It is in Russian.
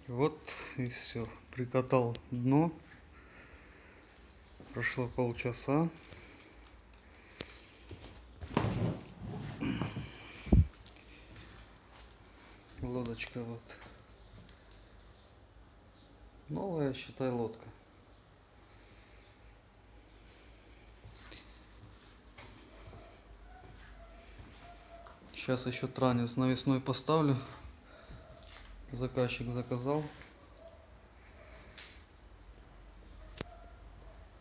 Вот и все. Прикатал дно. Прошло полчаса. Лодочка вот. Новая, считай, лодка. Сейчас еще транец навесной поставлю. Заказчик заказал.